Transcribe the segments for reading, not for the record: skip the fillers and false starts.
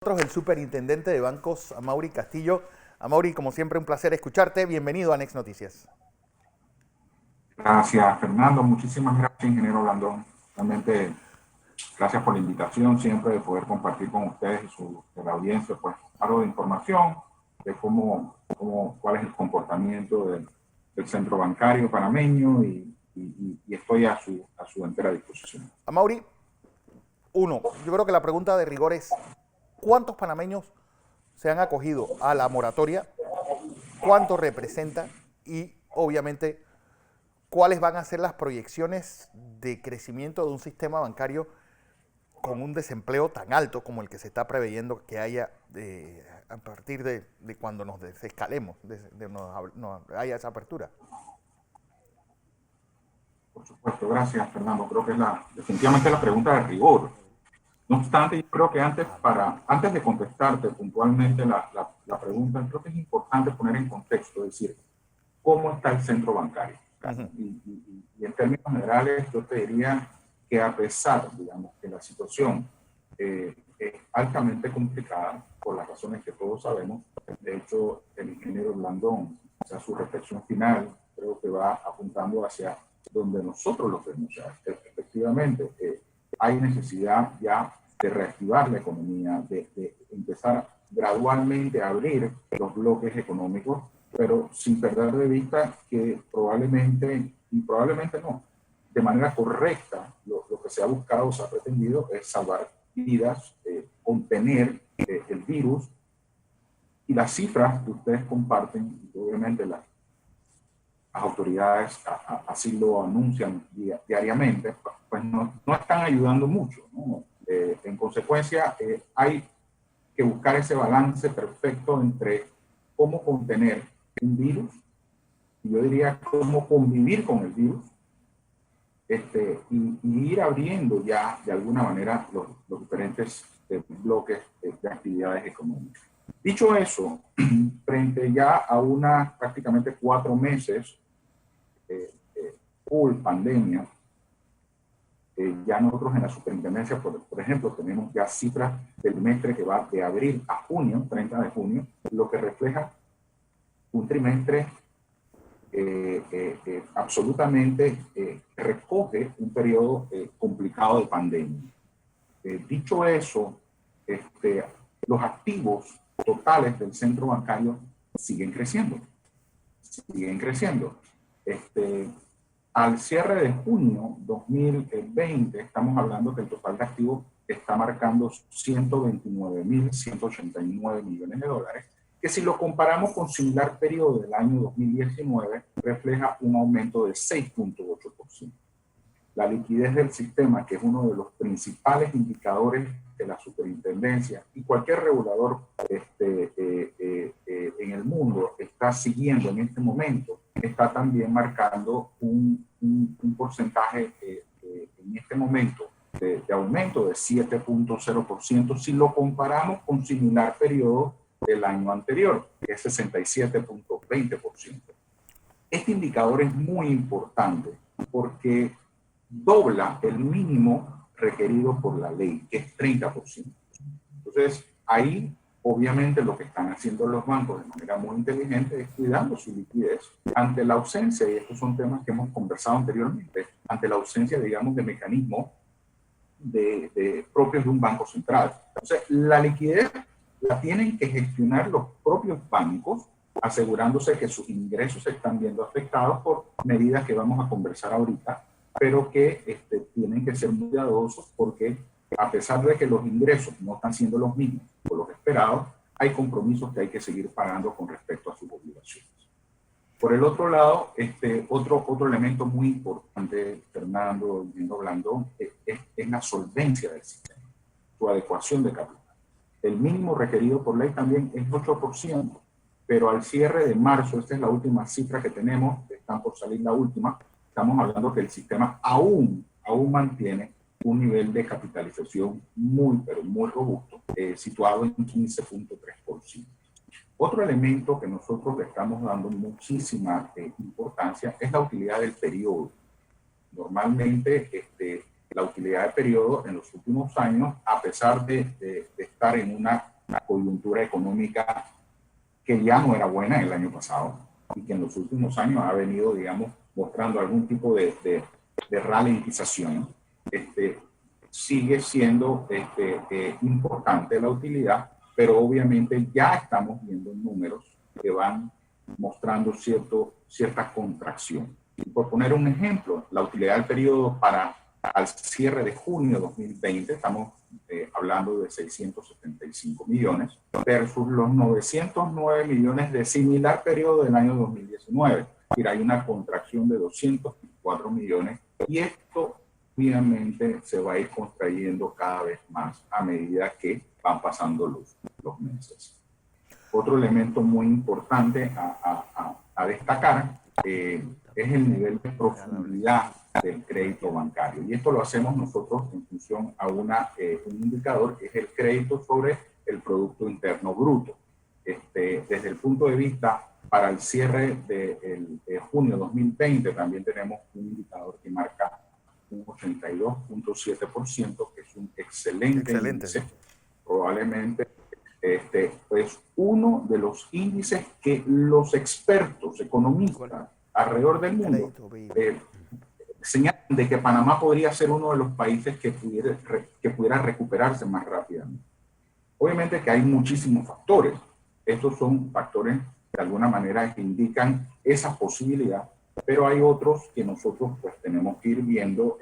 Nosotros el superintendente de bancos, Amaury Castillo. Amaury, como siempre, un placer escucharte. Bienvenido a Next Noticias. Gracias, Fernando. Muchísimas gracias, ingeniero Blandón. Realmente, gracias por la invitación, siempre de poder compartir con ustedes y de la audiencia, pues, algo de información de cuál es el comportamiento del centro bancario panameño y estoy a su entera disposición. Amaury, yo creo que la pregunta de rigor es, ¿cuántos panameños se han acogido a la moratoria? ¿Cuánto representa? Y, obviamente, ¿cuáles van a ser las proyecciones de crecimiento de un sistema bancario con un desempleo tan alto como el que se está preveyendo que haya a partir de cuando nos desescalemos, haya esa apertura? Por supuesto, gracias, Fernando. Creo que es definitivamente la pregunta de rigor. No obstante, yo creo que antes de contestarte puntualmente la pregunta, creo que es importante poner en contexto, es decir, cómo está el centro bancario. Y en términos generales, yo te diría que a pesar, digamos, que la situación es altamente complicada, por las razones que todos sabemos, de hecho, el ingeniero Blandón, o sea, su reflexión final, creo que va apuntando hacia donde nosotros lo vemos. O sea, efectivamente, hay necesidad ya de reactivar la economía, de empezar gradualmente a abrir los bloques económicos, pero sin perder de vista que probablemente no, de manera correcta, lo que se ha buscado, se ha pretendido es salvar vidas, contener el virus, y las cifras que ustedes comparten, y obviamente las autoridades así lo anuncian diariamente, pues no están ayudando mucho, ¿no? En consecuencia, hay que buscar ese balance perfecto entre cómo contener un virus, y yo diría cómo convivir con el virus, y ir abriendo ya de alguna manera los diferentes bloques de actividades económicas. Dicho eso, frente ya a prácticamente 4 meses full pandemia, ya nosotros en la superintendencia, por ejemplo, tenemos ya cifras del trimestre que va de abril a junio, 30 de junio, lo que refleja un trimestre absolutamente recoge un periodo complicado de pandemia. Dicho eso, los activos totales del centro bancario siguen creciendo. Al cierre de junio 2020, estamos hablando que el total de activos está marcando 129.189 millones de dólares, que si lo comparamos con similar periodo del año 2019, refleja un aumento de 6.8%. La liquidez del sistema, que es uno de los principales indicadores de la superintendencia y cualquier regulador en el mundo está siguiendo en este momento, está también marcando un porcentaje en este momento de aumento de 7.0% si lo comparamos con similar periodo del año anterior, que es 67.20%. Este indicador es muy importante porque dobla el mínimo requerido por la ley, que es 30%. Entonces, ahí, obviamente, lo que están haciendo los bancos de manera muy inteligente es cuidando su liquidez ante la ausencia, y estos son temas que hemos conversado anteriormente, ante la ausencia, digamos, de mecanismos propios de un banco central. Entonces, la liquidez la tienen que gestionar los propios bancos, asegurándose que sus ingresos se están viendo afectados por medidas que vamos a conversar ahorita, pero que tienen que ser muy cuidadosos porque a pesar de que los ingresos no están siendo los mismos o los esperados, hay compromisos que hay que seguir pagando con respecto a sus obligaciones. Por el otro lado, otro elemento muy importante, Fernando y Blandón, es la solvencia del sistema, su adecuación de capital. El mínimo requerido por ley también es 8%, pero al cierre de marzo, esta es la última cifra que tenemos, están por salir la última, estamos hablando que el sistema aún mantiene un nivel de capitalización pero muy robusto, situado en 15.3%. Otro elemento que nosotros le estamos dando muchísima importancia es la utilidad del periodo. Normalmente, la utilidad de periodo en los últimos años, a pesar de estar en una coyuntura económica que ya no era buena el año pasado y que en los últimos años ha venido, digamos, mostrando algún tipo de ralentización, sigue siendo importante la utilidad, pero obviamente ya estamos viendo números que van mostrando cierta contracción. Y por poner un ejemplo, la utilidad del periodo para al cierre de junio de 2020, estamos hablando de 675 millones, versus los 909 millones de similar periodo del año 2019. Es decir, hay una contracción de 204 millones y esto obviamente se va a ir contrayendo cada vez más a medida que van pasando los meses. Otro elemento muy importante a destacar es el nivel de profundidad del crédito bancario. Y esto lo hacemos nosotros en función a un indicador que es el crédito sobre el Producto Interno Bruto. Desde el punto de vista para el cierre de junio de 2020, también tenemos un indicador que marca un 82.7%, que es un excelente índice. Probablemente pues uno de los índices que los expertos economistas alrededor del mundo señalan de que Panamá podría ser uno de los países que pudiera recuperarse más rápidamente. Obviamente que hay muchísimos factores. Estos son factores de alguna manera que indican esa posibilidad, pero hay otros que nosotros pues tenemos que ir viendo.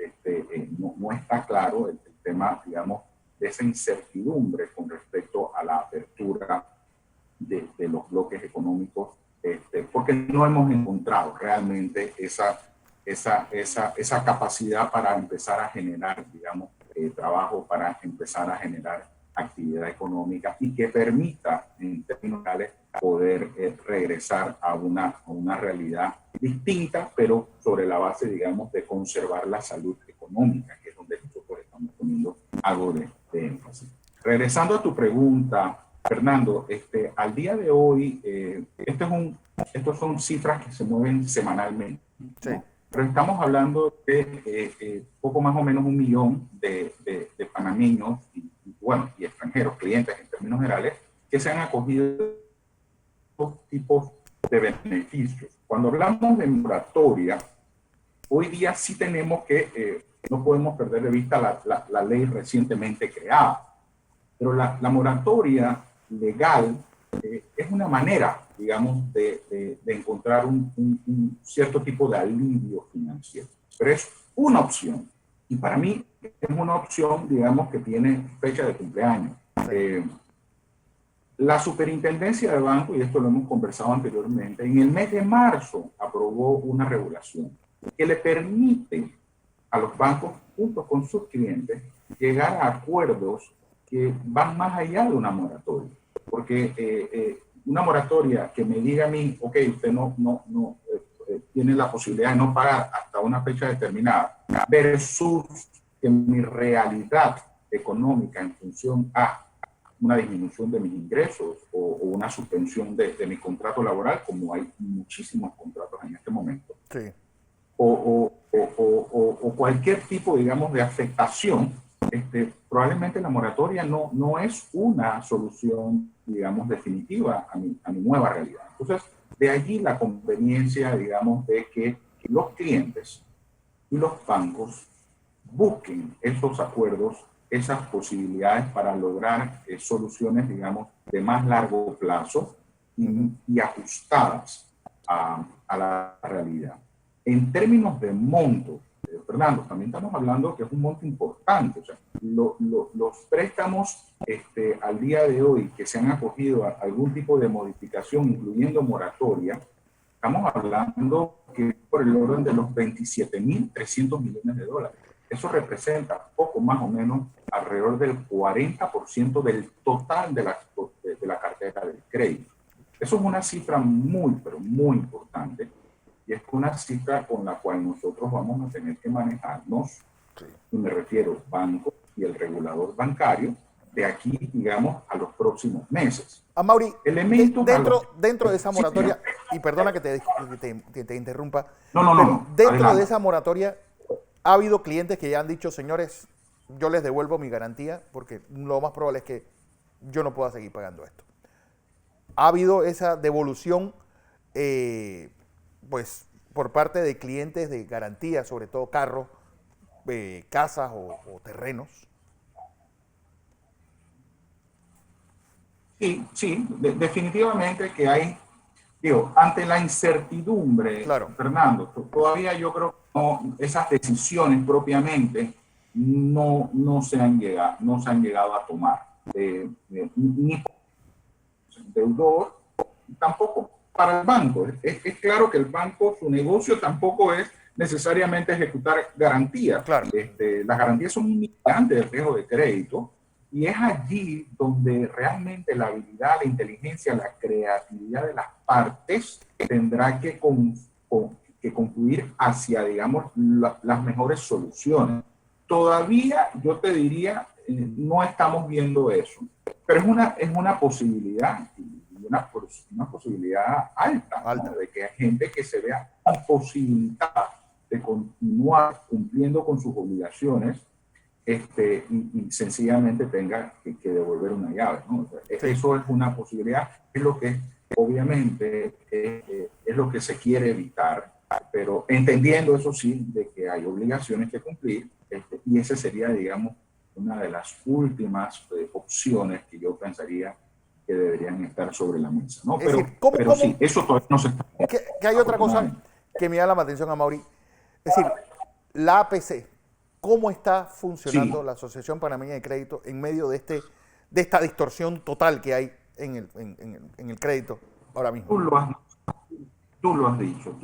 No está claro el tema, digamos, de esa incertidumbre con respecto a la apertura de los bloques económicos, porque no hemos encontrado realmente esa capacidad para empezar a generar, digamos, trabajo, para empezar a generar actividad económica y que permita, en términos reales, poder regresar a una realidad distinta, pero sobre la base, digamos, de conservar la salud económica, que es donde nosotros estamos poniendo algo de énfasis. Regresando a tu pregunta, Fernando, al día de hoy, estos son cifras que se mueven semanalmente, ¿no? Sí. Pero estamos hablando de poco más o menos 1 millón de panameños y extranjeros, clientes en términos generales, que se han acogido a estos tipos de beneficios. Cuando hablamos de moratoria, hoy día sí tenemos que, no podemos perder de vista la ley recientemente creada, pero la moratoria legal es una manera, digamos, de encontrar un cierto tipo de alivio financiero, pero es una opción. Y para mí es una opción, digamos, que tiene fecha de cumpleaños. La Superintendencia de Bancos, y esto lo hemos conversado anteriormente, en el mes de marzo aprobó una regulación que le permite a los bancos, junto con sus clientes, llegar a acuerdos que van más allá de una moratoria. Porque una moratoria que me diga a mí, ok, usted no tiene la posibilidad de no pagar hasta una fecha determinada, versus que mi realidad económica en función a una disminución de mis ingresos o una suspensión de mi contrato laboral, como hay muchísimos contratos en este momento, sí. o cualquier tipo, digamos, de afectación, probablemente la moratoria no es una solución, digamos, definitiva a mi nueva realidad. Entonces, de allí la conveniencia, digamos, de que los clientes y los bancos busquen esos acuerdos, esas posibilidades para lograr soluciones, digamos, de más largo plazo y ajustadas a la realidad. En términos de monto, Fernando, también estamos hablando que es un monto importante. O sea, los préstamos al día de hoy que se han acogido a algún tipo de modificación, incluyendo moratoria, estamos hablando que por el orden de los 27.300 millones de dólares. Eso representa poco más o menos alrededor del 40% del total de la cartera del crédito. Eso es una cifra muy, pero muy importante. Y es una cifra con la cual nosotros vamos a tener que manejarnos, sí. Y me refiero bancos y el regulador bancario, de aquí, digamos, a los próximos meses. Amaury, dentro de esa moratoria, sí, y perdona que te interrumpa, no. Dentro adelante. de esa moratoria, ha habido clientes que ya han dicho, señores, yo les devuelvo mi garantía, porque lo más probable es que yo no pueda seguir pagando esto. Ha habido esa devolución, pues, por parte de clientes de garantía, sobre todo carros, casas o terrenos. Sí, sí, definitivamente que hay, digo, ante la incertidumbre, Claro, Fernando, todavía yo creo que no, esas decisiones propiamente no se han llegado a tomar, ni por el deudor, tampoco para el banco. Es claro que el banco, su negocio tampoco es necesariamente ejecutar garantías. claro. Las garantías son un mitigante del riesgo de crédito, y es allí donde realmente la habilidad, la inteligencia, la creatividad de las partes tendrá que confluir hacia, digamos, las mejores soluciones. Todavía, yo te diría, no estamos viendo eso, pero es una posibilidad, una posibilidad alta, ¿no? De que hay gente que se vea imposibilitada de continuar cumpliendo con sus obligaciones, y sencillamente tenga que devolver una llave, ¿no? O sea, sí. Eso es una posibilidad, es lo que obviamente es lo que se quiere evitar, pero entendiendo eso sí, de que hay obligaciones que cumplir, y esa sería, digamos, una de las últimas opciones que yo pensaría que deberían estar sobre la mesa, ¿no? Es decir, ¿cómo? Sí, eso todavía no se está. Que hay otra cosa que me llama la atención a Mauri. Es decir, la APC, ¿cómo está funcionando la Asociación Panameña de Crédito en medio de esta distorsión total que hay en el crédito ahora mismo? Tú lo has dicho.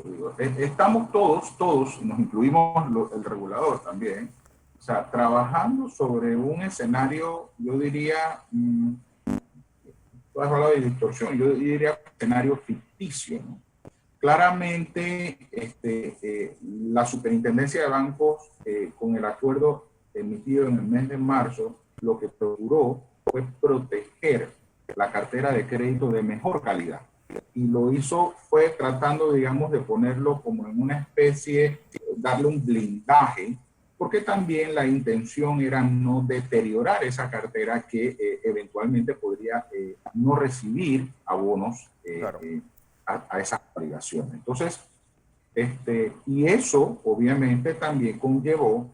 Digo, estamos todos, nos incluimos el regulador también, o sea, trabajando sobre un escenario, yo diría, tú has hablado de distorsión, yo diría escenario ficticio, ¿no? Claramente, la Superintendencia de Bancos, con el acuerdo emitido en el mes de marzo, lo que procuró fue proteger la cartera de crédito de mejor calidad. Y lo hizo fue tratando, digamos, de ponerlo como en una especie, darle un blindaje, porque también la intención era no deteriorar esa cartera que eventualmente podría no recibir abonos Claro. a esas obligaciones. Entonces, y eso obviamente también conllevó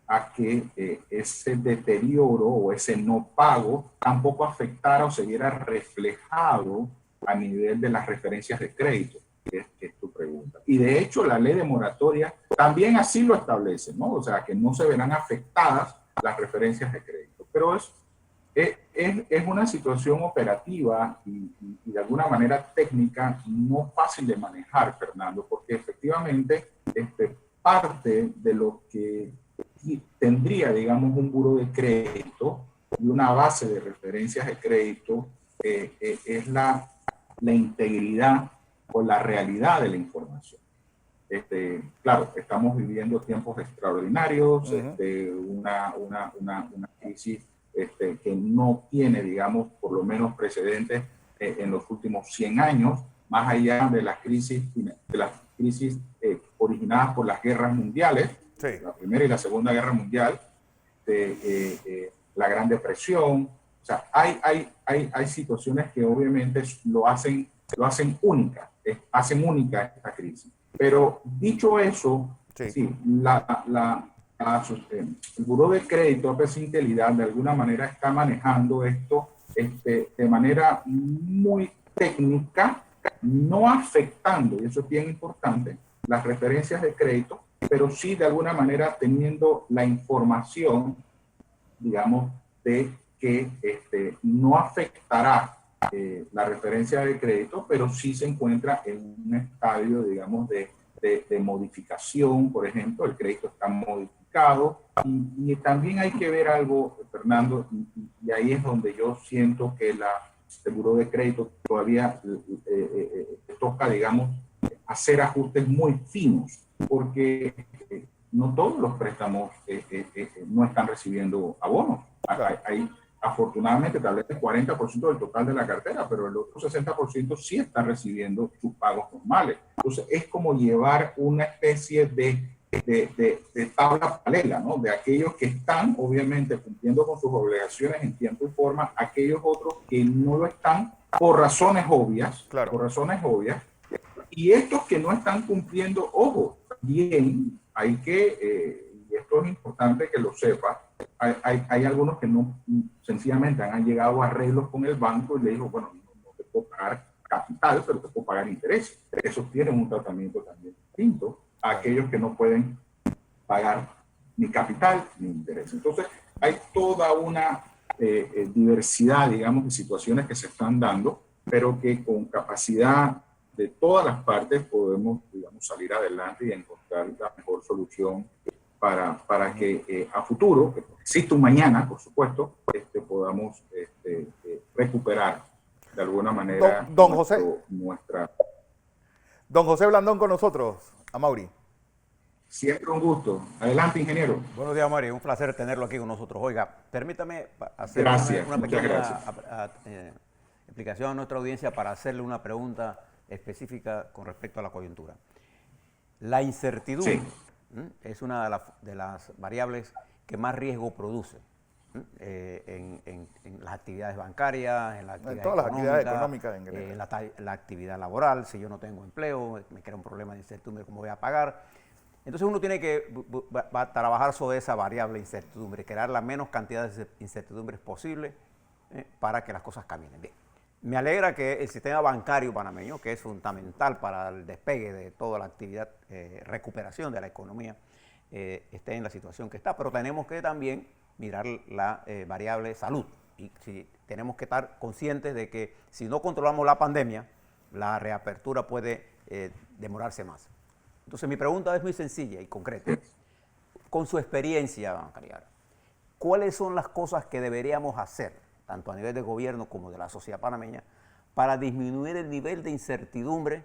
a que ese deterioro o ese no pago tampoco afectara o se viera reflejado a nivel de las referencias de crédito, que es tu pregunta. Y de hecho la ley de moratoria también así lo establece, ¿no? O sea, que no se verán afectadas las referencias de crédito. Pero es una situación operativa y de alguna manera técnica no fácil de manejar, Fernando, porque efectivamente parte de lo que tendría, digamos, un buró de crédito y una base de referencias de crédito es la integridad o la realidad de la información. Claro, estamos viviendo tiempos extraordinarios, una crisis que no tiene, digamos, por lo menos precedentes en los últimos 100 años, más allá de las crisis originadas por las guerras mundiales, sí, la Primera y la Segunda Guerra Mundial, la Gran Depresión. O sea, hay situaciones que obviamente lo hacen única, hacen única esta crisis. Pero dicho eso, sí, el Buró de Crédito, APC Intelidad, de alguna manera está manejando esto de manera muy técnica, no afectando, y eso es bien importante, las referencias de crédito, pero sí de alguna manera teniendo la información, digamos, de que no afectará la referencia de crédito, pero sí se encuentra en un estadio, digamos, de modificación. Por ejemplo, el crédito está modificado, y también hay que ver algo, Fernando, y ahí es donde yo siento que el Buró de Crédito todavía toca, digamos, hacer ajustes muy finos, porque no todos los préstamos no están recibiendo abonos. Hay afortunadamente tal vez el 40% del total de la cartera, pero el otro 60% sí está recibiendo sus pagos normales. Entonces es como llevar una especie de de tabla paralela, ¿no? De aquellos que están, obviamente, cumpliendo con sus obligaciones en tiempo y forma, aquellos otros que no lo están por razones obvias, Claro. por razones obvias, y estos que no están cumpliendo, ojo, también hay que, y esto es importante que lo sepa, hay algunos que no, sencillamente han llegado a arreglos con el banco y le dijo, bueno, no te puedo pagar capital, pero te puedo pagar interés. Esos tienen un tratamiento también distinto a aquellos que no pueden pagar ni capital ni interés. Entonces, hay toda una diversidad, digamos, de situaciones que se están dando, pero que con capacidad de todas las partes podemos, digamos, salir adelante y encontrar la mejor solución para que a futuro, que existe un mañana, por supuesto, podamos recuperar de alguna manera Don José. nuestra... Don José Blandón con nosotros, Amaury. Siempre un gusto. Adelante, ingeniero. Buenos días, Amaury. Un placer tenerlo aquí con nosotros. Oiga, permítame hacer una pequeña explicación a nuestra audiencia para hacerle una pregunta específica con respecto a la coyuntura. La incertidumbre es una de las variables que más riesgo produce en las actividades bancarias, en la actividad todas las actividades económicas, en la actividad laboral. Si yo no tengo empleo, me crea un problema de incertidumbre, ¿cómo voy a pagar? Entonces uno tiene que trabajar sobre esa variable incertidumbre, crear la menos cantidad de incertidumbres posible para que las cosas caminen bien. Me alegra que el sistema bancario panameño, que es fundamental para el despegue de toda la actividad, recuperación de la economía, esté en la situación que está, pero tenemos que también mirar la variable salud. Y tenemos que estar conscientes de que si no controlamos la pandemia, la reapertura puede demorarse más. Entonces mi pregunta es muy sencilla y concreta. Con su experiencia bancaria, ¿cuáles son las cosas que deberíamos hacer, tanto a nivel de gobierno como de la sociedad panameña, para disminuir el nivel de incertidumbre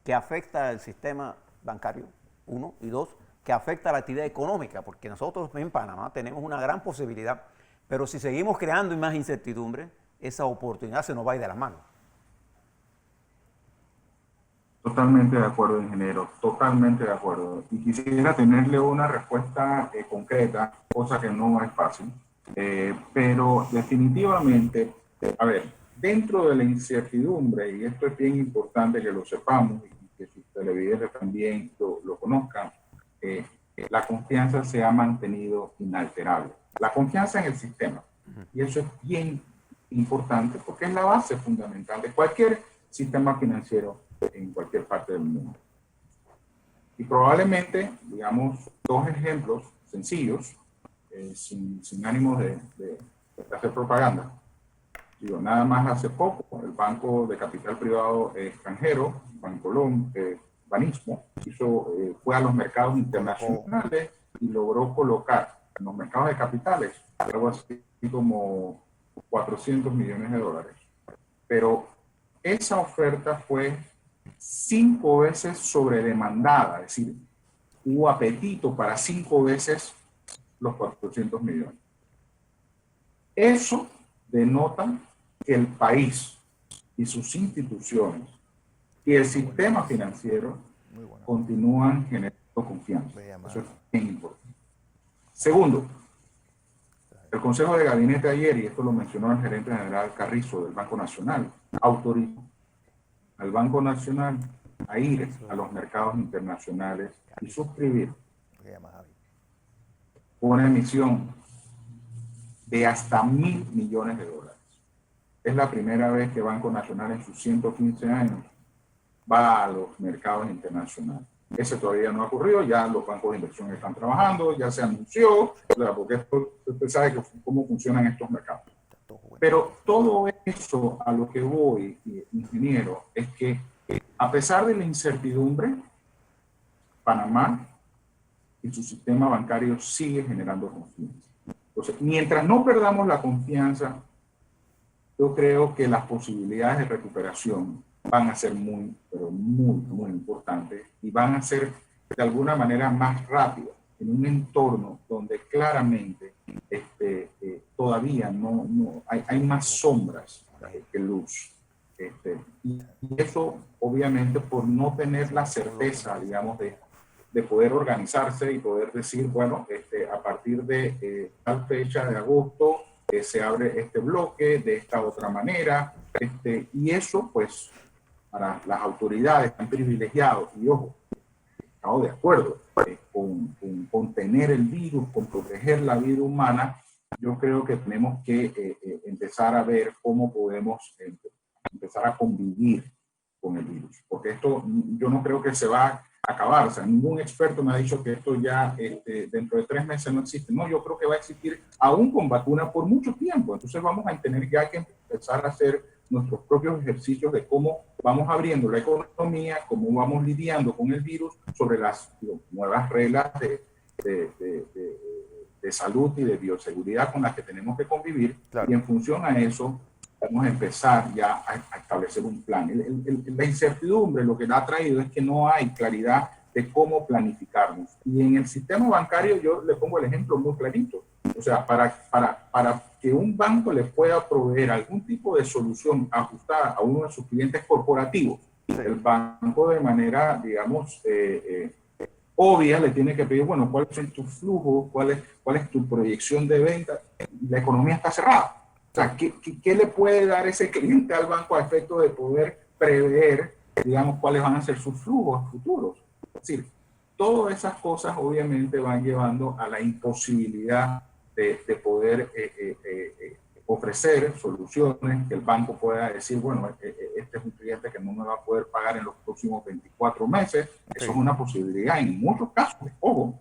que afecta al sistema bancario, uno, y dos, que afecta a la actividad económica? Porque nosotros en Panamá tenemos una gran posibilidad, pero si seguimos creando más incertidumbre, esa oportunidad se nos va a ir de las manos. Totalmente de acuerdo, ingeniero, totalmente de acuerdo. Y quisiera tenerle una respuesta concreta, cosa que no es fácil, pero definitivamente, a ver, dentro de la incertidumbre, y esto es bien importante que lo sepamos y que sus televidentes también lo conozcan, la confianza se ha mantenido inalterable. La confianza en el sistema. Y eso es bien importante porque es la base fundamental de cualquier sistema financiero en cualquier parte del mundo. Y probablemente, digamos, dos ejemplos sencillos, sin ánimo de hacer propaganda. Digo, nada más hace poco, el Banco de Capital Privado Extranjero, Banismo, fue a los mercados internacionales y logró colocar en los mercados de capitales algo así como 400 millones de dólares. Pero esa oferta fue 5 veces sobredemandada, es decir, hubo apetito para 5 veces los 400 millones. Eso denota que el país y sus instituciones y el sistema financiero continúan generando confianza. Eso es bien importante. Segundo, el Consejo de Gabinete ayer, y esto lo mencionó el gerente general Carrizo del Banco Nacional, autorizó al Banco Nacional a ir a los mercados internacionales y suscribir una emisión de hasta $1.000 millones. Es la primera vez que Banco Nacional en sus 115 años va a los mercados internacionales. Ese todavía no ha ocurrido, ya los bancos de inversión están trabajando, ya se anunció, porque usted sabe cómo funcionan estos mercados. Pero todo eso a lo que voy, ingeniero, es que a pesar de la incertidumbre, Panamá y su sistema bancario sigue generando confianza. Entonces, mientras no perdamos la confianza, yo creo que las posibilidades de recuperación van a ser muy, pero muy, muy importantes y van a ser de alguna manera más rápidas en un entorno donde claramente todavía hay más sombras que luz. Y eso, obviamente, por no tener la certeza, digamos, de de poder organizarse y poder decir, bueno, a partir de tal fecha de agosto se abre este bloque de esta otra manera, y eso pues para las autoridades tan privilegiados, y ojo, estamos de acuerdo con contener el virus, con proteger la vida humana, yo creo que tenemos que empezar a ver cómo podemos empezar a convivir con el virus, porque esto yo no creo que se va a acabar. O sea, ningún experto me ha dicho que esto ya dentro de 3 meses no existe. No, yo creo que va a existir aún con vacuna por mucho tiempo. Entonces vamos a tener ya que empezar a hacer nuestros propios ejercicios de cómo vamos abriendo la economía, cómo vamos lidiando con el virus, sobre las nuevas reglas de salud y de bioseguridad con las que tenemos que convivir. Claro. Y en función a eso vamos a empezar ya a establecer un plan. La incertidumbre lo que ha traído es que no hay claridad de cómo planificarnos. Y en el sistema bancario yo le pongo el ejemplo muy clarito. O sea, para que un banco le pueda proveer algún tipo de solución ajustada a uno de sus clientes corporativos, sí, el banco de manera, digamos, obvia le tiene que pedir, bueno, ¿cuáles son tus flujos? ¿Cuál es tu proyección de venta? La economía está cerrada. O sea, ¿qué le puede dar ese cliente al banco a efecto de poder prever, digamos, cuáles van a ser sus flujos futuros? Es decir, todas esas cosas obviamente van llevando a la imposibilidad de poder ofrecer soluciones que el banco pueda decir, bueno, este es un cliente que no me va a poder pagar en los próximos 24 meses. Eso es una posibilidad en muchos casos, ojo.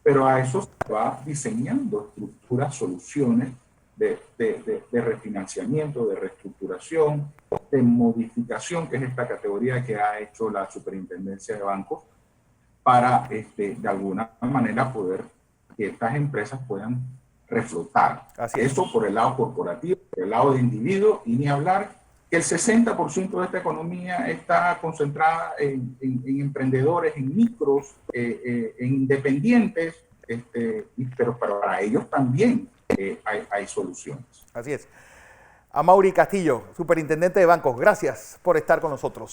Pero a eso se va diseñando estructuras, soluciones de refinanciamiento, de reestructuración, de modificación, que es esta categoría que ha hecho la Superintendencia de Bancos, para de alguna manera poder que estas empresas puedan reflotar. Eso por el lado corporativo, por el lado de individuos, y ni hablar que el 60% de esta economía está concentrada en emprendedores, en micros, en independientes, pero para ellos también hay soluciones. Así es. Amaury Castillo, Superintendente de Bancos, gracias por estar con nosotros.